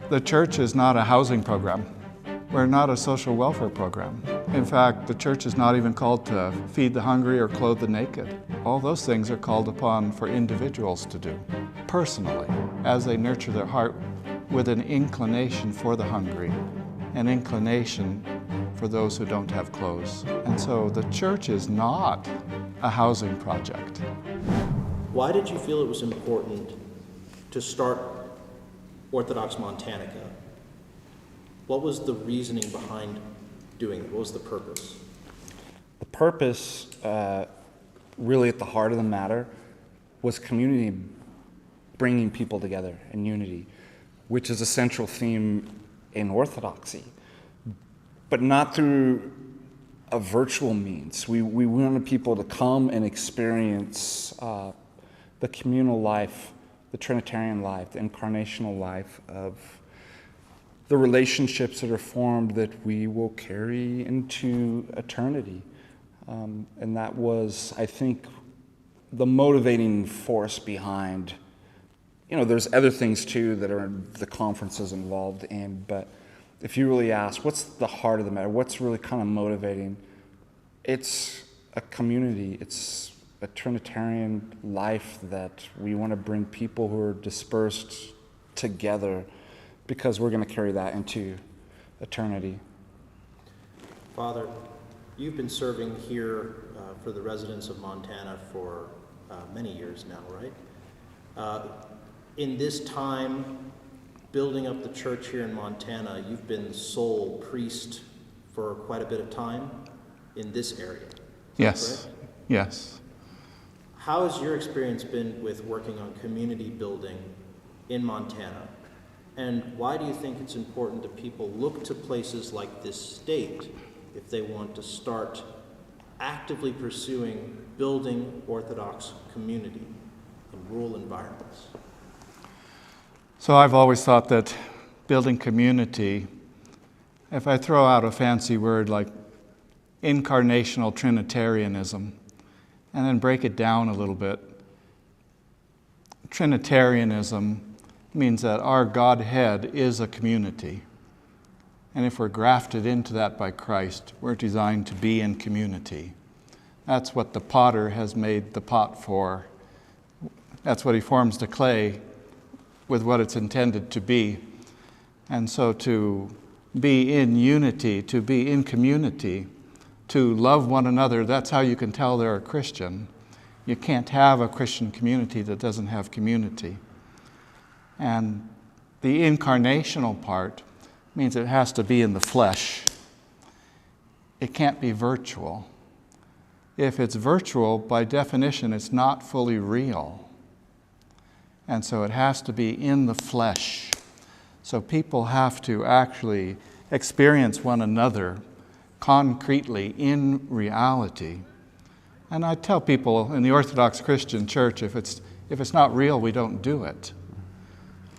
The church is not a housing program. We're not a social welfare program. In fact, the church is not even called to feed the hungry or clothe the naked. All those things are called upon for individuals to do, personally, as they nurture their heart with an inclination for the hungry, an inclination for those who don't have clothes. And so the church is not a housing project. Why did you feel it was important to start Orthodox Montanica? What was the reasoning behind doing it? What was the purpose? The purpose, really at the heart of the matter, was community, bringing people together in unity, which is a central theme in Orthodoxy, but not through a virtual means. We wanted people to come and experience the communal life, the Trinitarian life, the incarnational life of the relationships that are formed that we will carry into eternity. And that was, I think, the motivating force behind, there's other things too that are the conferences involved in, but if you really ask, what's the heart of the matter? What's really kind of motivating? It's a community. It's a Trinitarian life that we want to bring people who are dispersed together, because we're going to carry that into eternity. Father, you've been serving here for the residents of Montana for many years now, right? In this time, building up the church here in Montana, you've been sole priest for quite a bit of time in this area. Yes, yes. How has your experience been with working on community building in Montana? And why do you think it's important that people look to places like this state if they want to start actively pursuing building Orthodox community in rural environments? So I've always thought that building community, if I throw out a fancy word like incarnational Trinitarianism, and then break it down a little bit, Trinitarianism means that our Godhead is a community. And if we're grafted into that by Christ, we're designed to be in community. That's what the potter has made the pot for. That's what he forms the clay with what it's intended to be. And so to be in unity, to be in community, to love one another, that's how you can tell they're a Christian. You can't have a Christian community that doesn't have community. And the incarnational part means it has to be in the flesh. It can't be virtual. If it's virtual, by definition, it's not fully real. And so it has to be in the flesh. So people have to actually experience one another concretely in reality. And I tell people in the Orthodox Christian Church, if it's not real, we don't do it.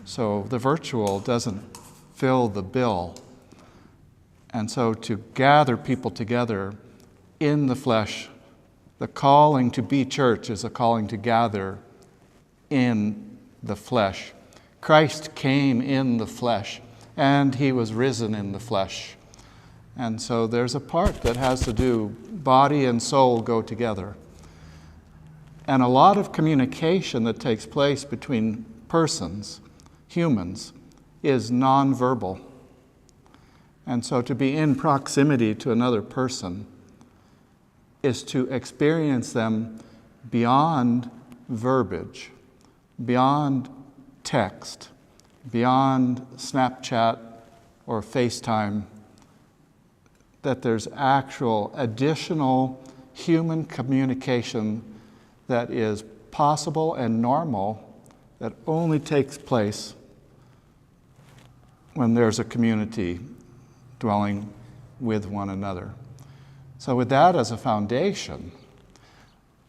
So the virtual doesn't fill the bill. And so to gather people together in the flesh, the calling to be church is a calling to gather in the flesh. Christ came in the flesh, and he was risen in the flesh. And so there's a part that has to do, body and soul go together. And a lot of communication that takes place between persons, humans, is nonverbal. And so to be in proximity to another person is to experience them beyond verbiage, beyond text, beyond Snapchat or FaceTime, that there's actual additional human communication that is possible and normal that only takes place when there's a community dwelling with one another. So with that as a foundation,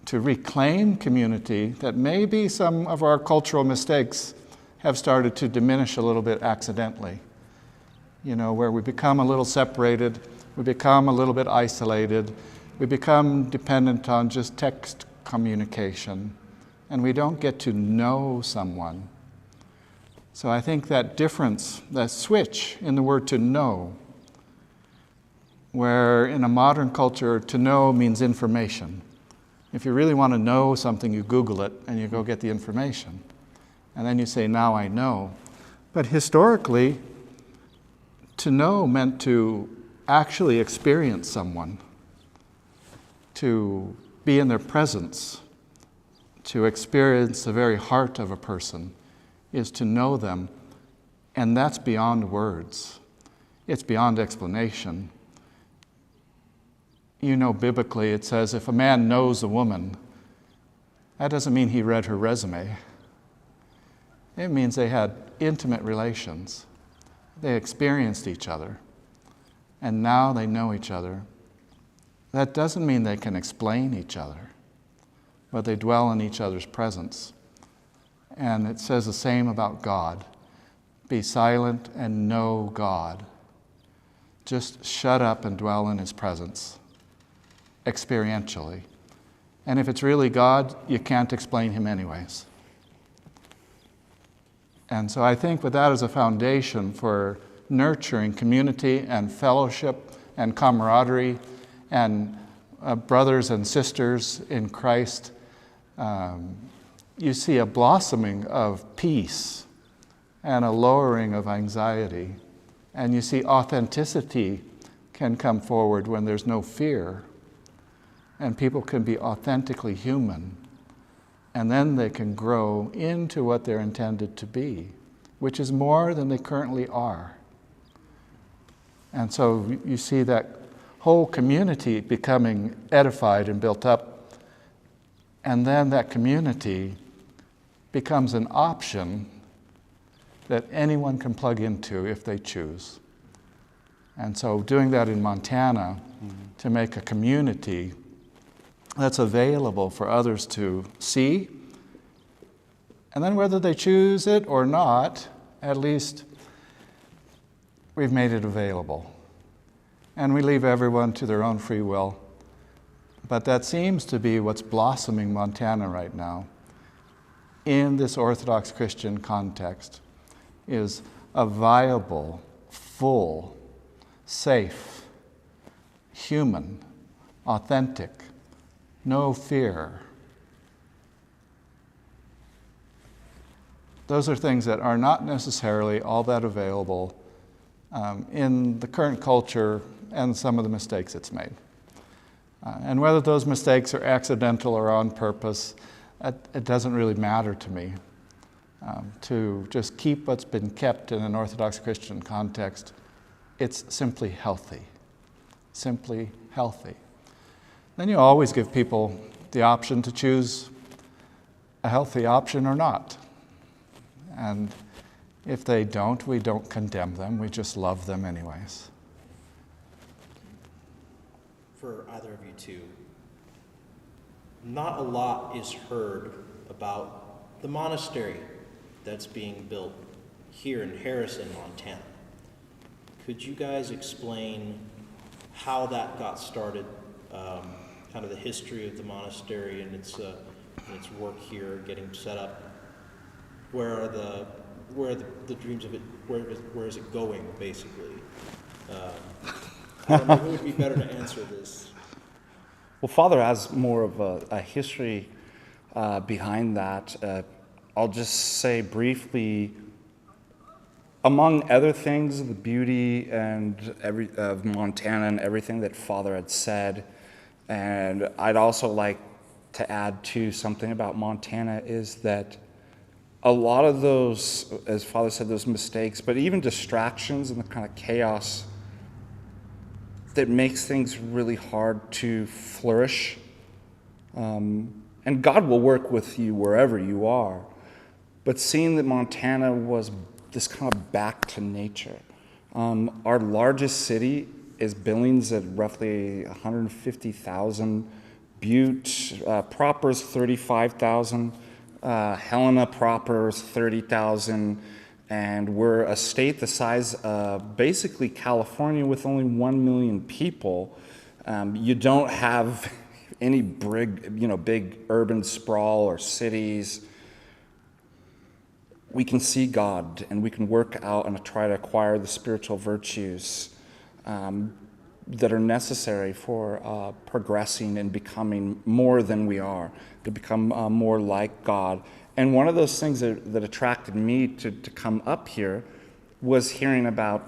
to reclaim community, that maybe some of our cultural mistakes have started to diminish a little bit accidentally. Where we become a little separated, we become a little bit isolated, we become dependent on just text communication, and we don't get to know someone. So I think that difference, that switch in the word to know, where in a modern culture, to know means information. If you really want to know something, you Google it and you go get the information. And then you say, now I know. But historically, to know meant to actually experience someone, to be in their presence, to experience the very heart of a person, is to know them. And that's beyond words. It's beyond explanation. You know, biblically it says if a man knows a woman, that doesn't mean he read her resume. It means they had intimate relations. They experienced each other. And now they know each other. That doesn't mean they can explain each other, but they dwell in each other's presence. And it says the same about God. Be silent and know God. Just shut up and dwell in his presence, experientially. And if it's really God, you can't explain him anyways. And so I think with that as a foundation for nurturing community and fellowship and camaraderie and brothers and sisters in Christ, you see a blossoming of peace and a lowering of anxiety. And you see authenticity can come forward when there's no fear. And people can be authentically human. And then they can grow into what they're intended to be, which is more than they currently are. And so you see that whole community becoming edified and built up. And then that community becomes an option that anyone can plug into if they choose. And so doing that in Montana to make a community that's available for others to see, and then whether they choose it or not, at least we've made it available. And we leave everyone to their own free will. But that seems to be what's blossoming Montana right now in this Orthodox Christian context, is a viable, full, safe, human, authentic, no fear. Those are things that are not necessarily all that available in the current culture and some of the mistakes it's made. And whether those mistakes are accidental or on purpose, it doesn't really matter to me. To just keep what's been kept in an Orthodox Christian context, it's simply healthy. Simply healthy. Then you always give people the option to choose a healthy option or not. And if they don't, we don't condemn them, we just love them anyways. For either of you two, not a lot is heard about the monastery that's being built here in Harrison, Montana. Could you guys explain how that got started, kind of the history of the monastery and its work here, getting set up? Where are the dreams of it? Where is it going, basically? I don't know who would be better to answer this. Well, Father has more of a history behind that. I'll just say briefly, among other things, the beauty of Montana and everything that Father had said, and I'd also like to add to something about Montana is that a lot of those, as Father said, those mistakes, but even distractions and the kind of chaos that makes things really hard to flourish. And God will work with you wherever you are. But seeing that Montana was this kind of back to nature. Our largest city is Billings at roughly 150,000. Butte proper is 35,000. Helena proper is 30,000. And we're a state the size of basically California with only 1 million people. You don't have any big urban sprawl or cities. we can see God and we can work out and try to acquire the spiritual virtues that are necessary for progressing and becoming more than we are, to become more like God. And one of those things that attracted me to come up here was hearing about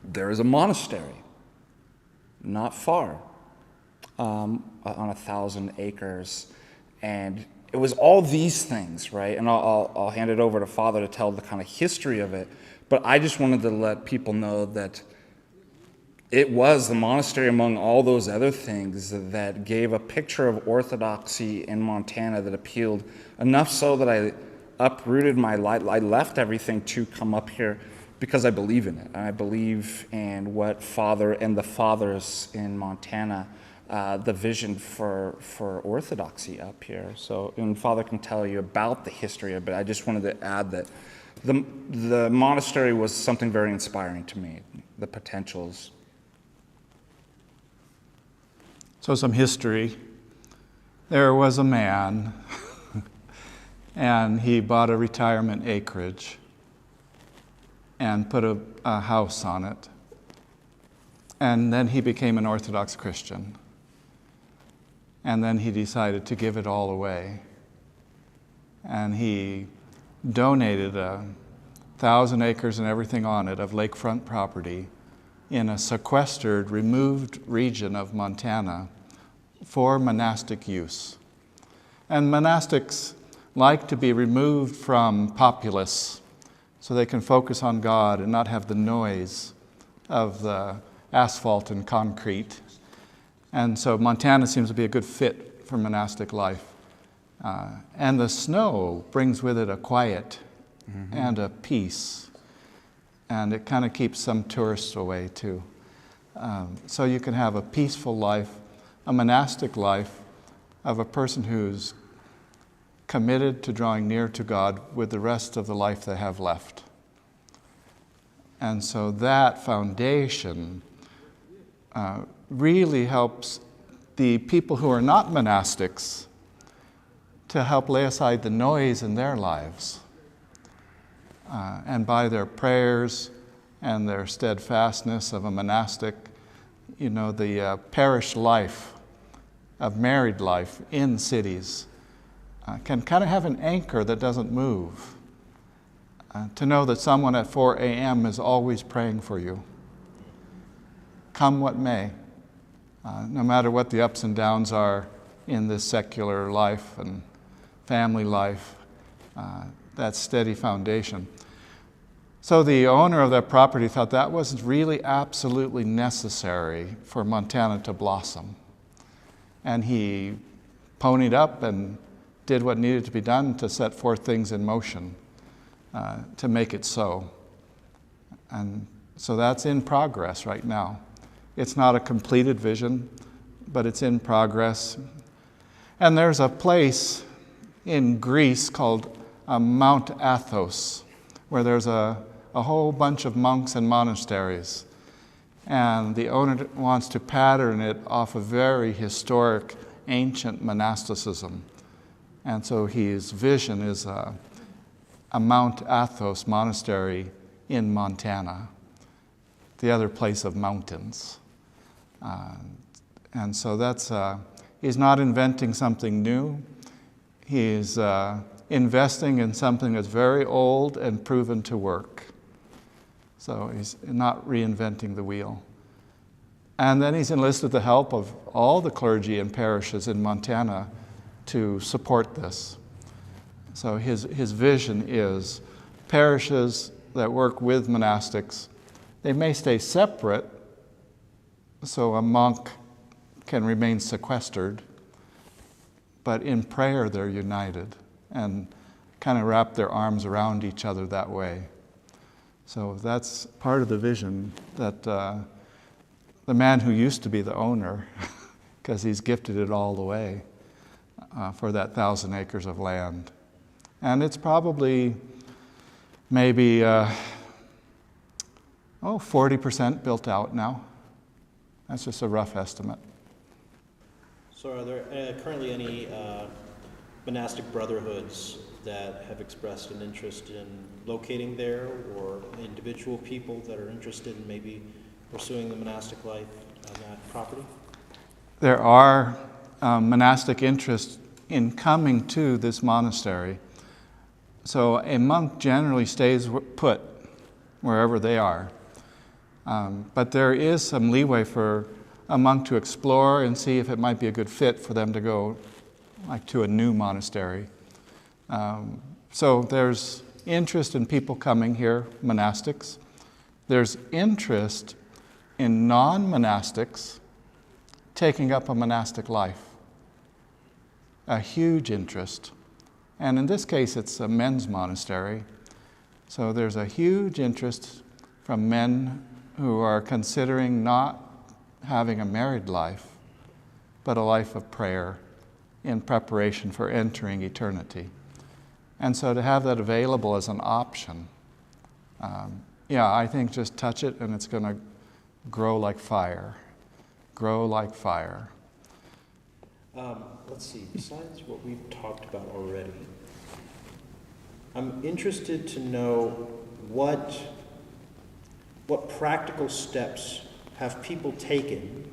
there is a monastery not far on 1,000 acres. And it was all these things, right? And I'll hand it over to Father to tell the kind of history of it. But I just wanted to let people know that it was the monastery, among all those other things, that gave a picture of Orthodoxy in Montana that appealed enough so that I uprooted my life. I left everything to come up here because I believe in it. I believe in what Father and the fathers in Montana, the vision for Orthodoxy up here. So, and Father can tell you about the history of it. I just wanted to add that the monastery was something very inspiring to me, the potentials. So some history. There was a man, and he bought a retirement acreage and put a house on it. And then he became an Orthodox Christian. And then he decided to give it all away. And he donated 1,000 acres and everything on it of lakefront property in a sequestered, removed region of Montana for monastic use. And monastics like to be removed from populace so they can focus on God and not have the noise of the asphalt and concrete. And so Montana seems to be a good fit for monastic life. And the snow brings with it a quiet and a peace. And it kind of keeps some tourists away too. So you can have a peaceful life, a monastic life of a person who's committed to drawing near to God with the rest of the life they have left. And so that foundation really helps the people who are not monastics to help lay aside the noise in their lives. And by their prayers and their steadfastness of a monastic, the parish life of married life in cities can kind of have an anchor that doesn't move. To know that someone at 4 a.m. is always praying for you. Come what may, no matter what the ups and downs are in this secular life and family life, that steady foundation. So the owner of that property thought that was really absolutely necessary for Montana to blossom. And he ponied up and did what needed to be done to set forth things in motion to make it so. And so that's in progress right now. It's not a completed vision, but it's in progress. And there's a place in Greece called Mount Athos, where there's a whole bunch of monks and monasteries. And the owner wants to pattern it off a very historic, ancient monasticism. And so his vision is a Mount Athos monastery in Montana, the other place of mountains. And so that's, he's not inventing something new. He's investing in something that's very old and proven to work. So he's not reinventing the wheel. And then he's enlisted the help of all the clergy and parishes in Montana to support this. So his vision is parishes that work with monastics. They may stay separate, so a monk can remain sequestered, but in prayer they're united and kind of wrap their arms around each other that way. So that's part of the vision that the man who used to be the owner, because he's gifted it all away for that 1,000 acres of land. And it's probably maybe 40% built out now. That's just a rough estimate. So are there currently any monastic brotherhoods that have expressed an interest in locating there, or individual people that are interested in maybe pursuing the monastic life on that property? There are monastic interests in coming to this monastery. So a monk generally stays put wherever they are. But there is some leeway for a monk to explore and see if it might be a good fit for them to go like to a new monastery. So there's interest in people coming here, monastics. There's interest in non-monastics taking up a monastic life. A huge interest. And in this case, it's a men's monastery. So there's a huge interest from men who are considering not having a married life, but a life of prayer in preparation for entering eternity. And so to have that available as an option, I think just touch it and it's going to grow like fire. Grow like fire. Let's see, besides what we've talked about already, I'm interested to know what practical steps have people taken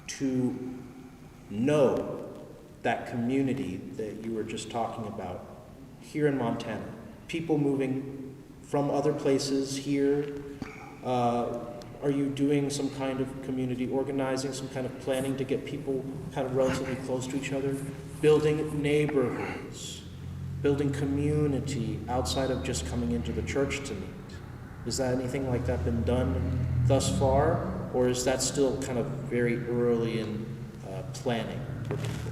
to know that community that you were just talking about here in Montana. People moving from other places here. Are you doing some kind of community organizing, some kind of planning to get people kind of relatively close to each other? Building neighborhoods, building community outside of just coming into the church to meet. Is that anything like that been done thus far, or is that still kind of very early in planning for people?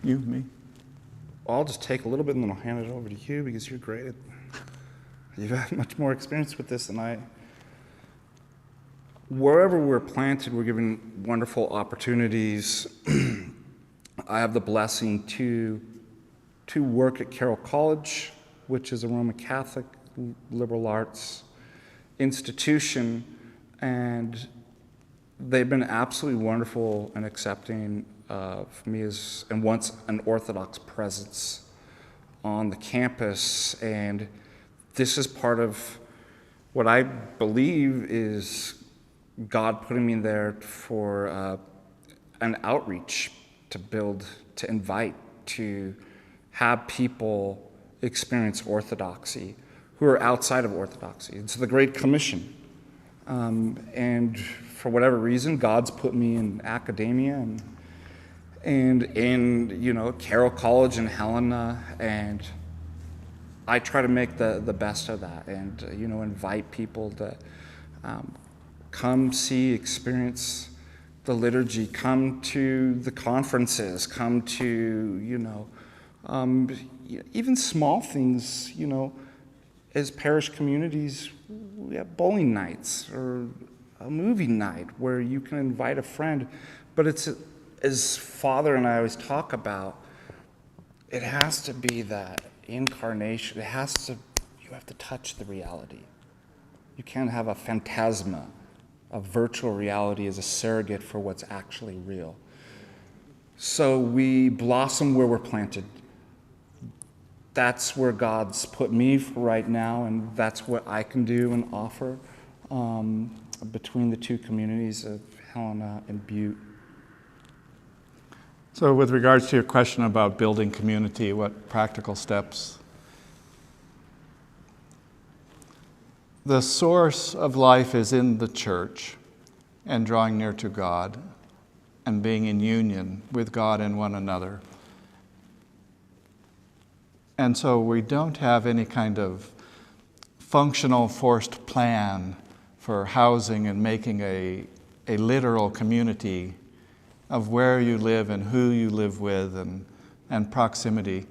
You, me? I'll just take a little bit and then I'll hand it over to you because you're great. You've had much more experience with this than I. Wherever we're planted, we're given wonderful opportunities. I have the blessing to work at Carroll College, which is a Roman Catholic liberal arts institution, and they've been absolutely wonderful and accepting of me as, and once an Orthodox presence on the campus. And this is part of what I believe is God putting me there for an outreach, to build, to invite, to have people experience Orthodoxy who are outside of Orthodoxy. It's the Great Commission. And for whatever reason, God's put me in academia and in, Carroll College in Helena, and I try to make the best of that and, invite people to come see, experience the liturgy, come to the conferences, come to, even small things, as parish communities, we have bowling nights or a movie night where you can invite a friend. But it's, as Father and I always talk about, it has to be that incarnation. You have to touch the reality. You can't have a phantasma, a virtual reality as a surrogate for what's actually real. So we blossom where we're planted. That's where God's put me for right now, and that's what I can do and offer between the two communities of Helena and Butte. So with regards to your question about building community, what practical steps? The source of life is in the church and drawing near to God and being in union with God and one another. And so we don't have any kind of functional forced plan for housing and making a literal community of where you live and who you live with and proximity.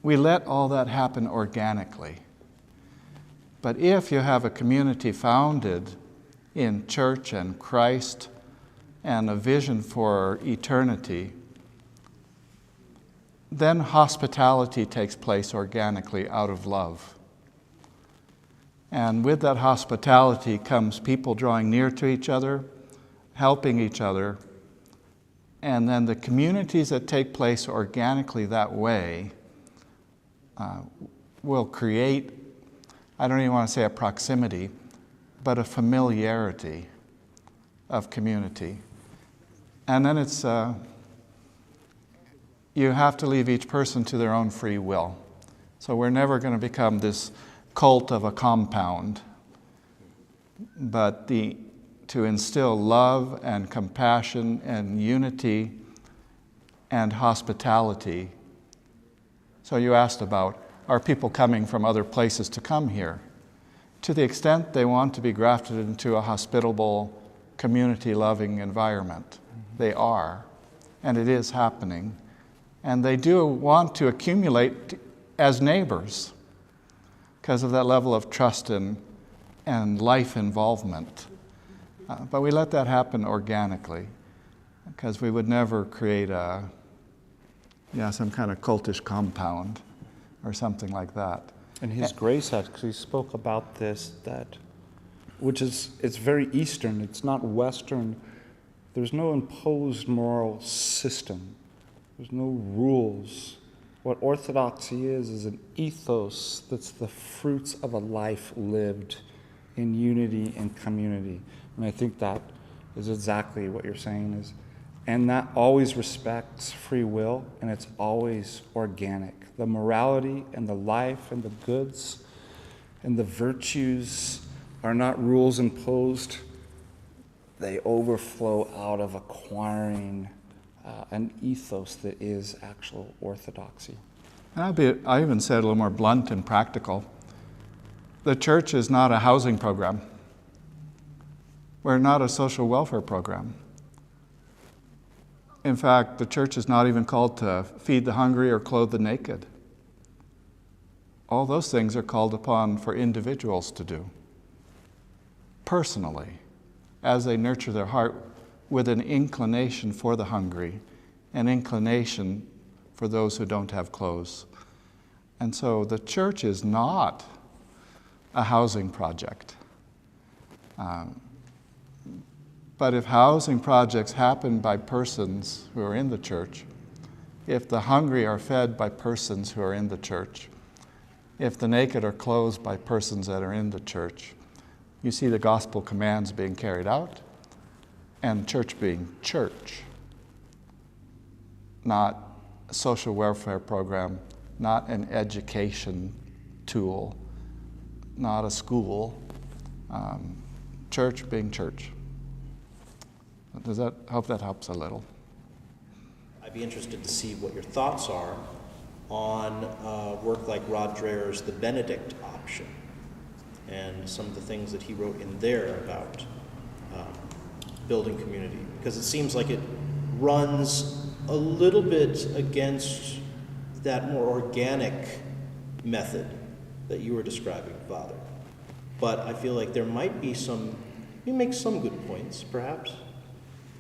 We let all that happen organically. But if you have a community founded in church and Christ and a vision for eternity, then hospitality takes place organically out of love. And with that hospitality comes people drawing near to each other, helping each other, and then the communities that take place organically that way will create, I don't even want to say a proximity, but a familiarity of community. And then it's, you have to leave each person to their own free will. So we're never going to become this cult of a compound, but to instill love and compassion and unity and hospitality. So you asked about, are people coming from other places to come here? To the extent they want to be grafted into a hospitable, community-loving environment, they are, and it is happening. And they do want to accumulate as neighbors because of that level of trust and life involvement. But we let that happen organically because we would never create some kind of cultish compound or something like that. And His Grace actually spoke about this, it's very Eastern, it's not Western. There's no imposed moral system. There's no rules. What Orthodoxy is an ethos that's the fruits of a life lived in unity and community. And I think that is exactly what you're saying is, and that always respects free will, and it's always organic. The morality and the life and the goods and the virtues are not rules imposed. They overflow out of acquiring an ethos that is actual orthodoxy. I even said a little more blunt and practical. The church is not a housing program. We're not a social welfare program. In fact, the church is not even called to feed the hungry or clothe the naked. All those things are called upon for individuals to do, personally, as they nurture their heart with an inclination for the hungry, an inclination for those who don't have clothes. And so the church is not a housing project. But if housing projects happen by persons who are in the church, if the hungry are fed by persons who are in the church, if the naked are clothed by persons that are in the church, you see the gospel commands being carried out, and church being church, not a social welfare program, not an education tool, not a school, church being church. Hope that helps a little. I'd be interested to see what your thoughts are on work like Rod Dreher's The Benedict Option and some of the things that he wrote in there about building community, because it seems like it runs a little bit against that more organic method that you were describing, Father. But I feel like there might be you make some good points, perhaps.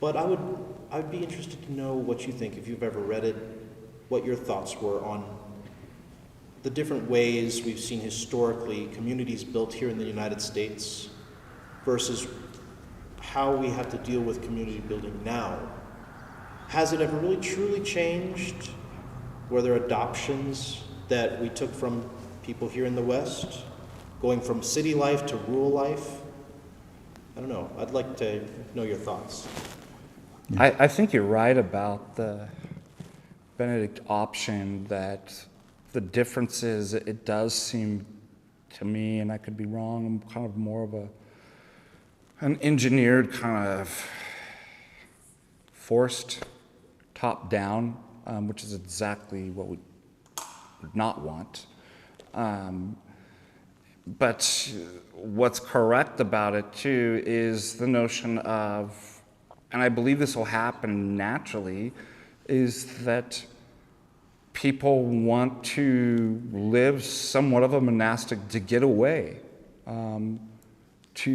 But I'd be interested to know what you think, if you've ever read it, what your thoughts were on the different ways we've seen historically communities built here in the United States versus how we have to deal with community building now. Has it ever really truly changed? Were there adoptions that we took from people here in the West, going from city life to rural life? I don't know. I'd like to know your thoughts. I think you're right about the Benedict option, that the difference is it does seem to me, and I could be wrong, I'm kind of more of an engineered kind of forced top-down, which is exactly what we would not want. But what's correct about it, too, is the notion of, and I believe this will happen naturally, is that people want to live somewhat of a monastic to get away,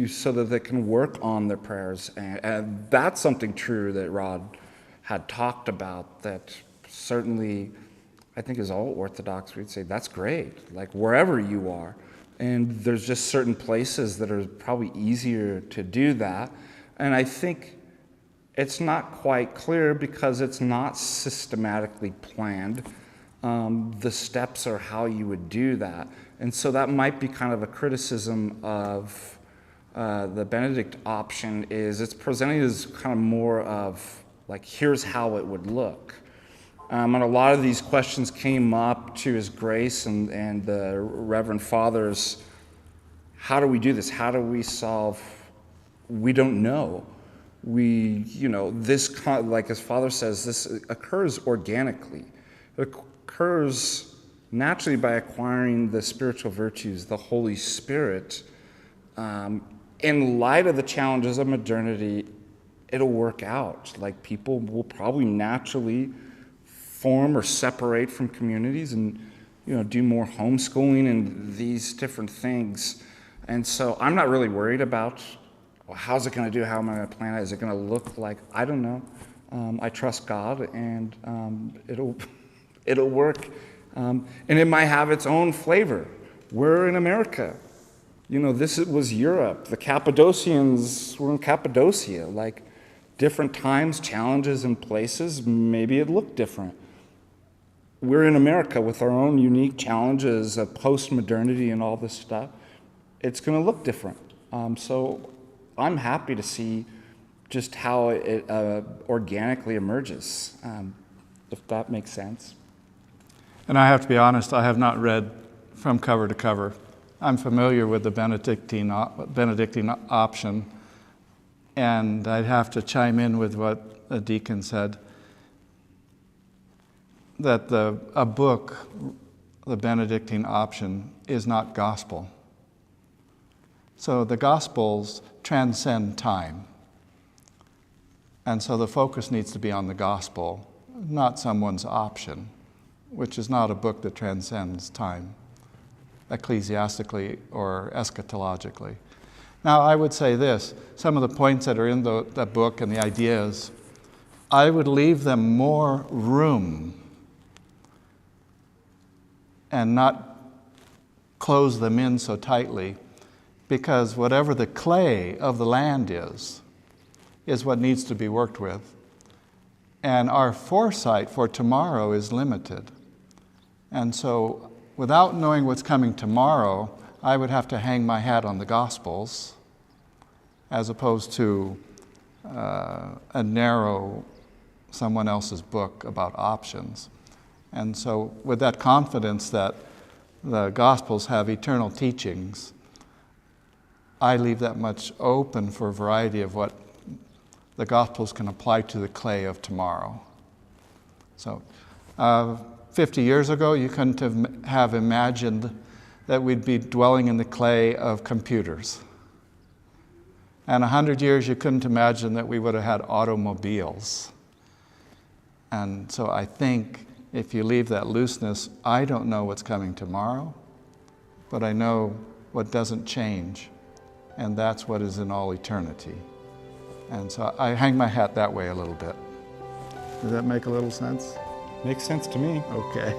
so that they can work on their prayers. And that's something true that Rod had talked about, that certainly I think as all Orthodox we'd say that's great, like wherever you are. And there's just certain places that are probably easier to do that. And I think it's not quite clear because it's not systematically planned. the steps are how you would do that. And so that might be kind of a criticism of the Benedict option, is it's presented as kind of more of like, here's how it would look. And a lot of these questions came up to His Grace and the Reverend Fathers. How do we do this? How do we solve? We don't know. This, like His Father says, this occurs organically. It occurs naturally by acquiring the spiritual virtues, the Holy Spirit. In light of the challenges of modernity, it'll work out. Like, people will probably naturally form or separate from communities and, do more homeschooling and these different things. And so I'm not really worried about, well, how's it going to do? How am I going to plan it? Is it going to look like? I don't know. I trust God, and it'll work. And it might have its own flavor. We're in America. This was Europe. The Cappadocians were in Cappadocia. Like, different times, challenges, and places, maybe it looked different. We're in America with our own unique challenges of post-modernity and all this stuff. It's going to look different. So I'm happy to see just how it organically emerges, if that makes sense. And I have to be honest, I have not read from cover to cover. I'm familiar with the Benedictine option, and I'd have to chime in with what the deacon said, that a book, the Benedictine option, is not gospel. So the Gospels transcend time. And so the focus needs to be on the Gospel, not someone's option, which is not a book that transcends time, ecclesiastically or eschatologically. Now, I would say this, some of the points that are in that book and the ideas, I would leave them more room and not close them in so tightly, because whatever the clay of the land is what needs to be worked with. And our foresight for tomorrow is limited. And so without knowing what's coming tomorrow, I would have to hang my hat on the Gospels as opposed to a narrow someone else's book about options. And so with that confidence that the Gospels have eternal teachings, I leave that much open for a variety of what the Gospels can apply to the clay of tomorrow. So 50 years ago, you couldn't have imagined that we'd be dwelling in the clay of computers. And 100 years, you couldn't imagine that we would have had automobiles. And so I think if you leave that looseness, I don't know what's coming tomorrow, but I know what doesn't change, and that's what is in all eternity. And so I hang my hat that way a little bit. Does that make a little sense? Makes sense to me. Okay.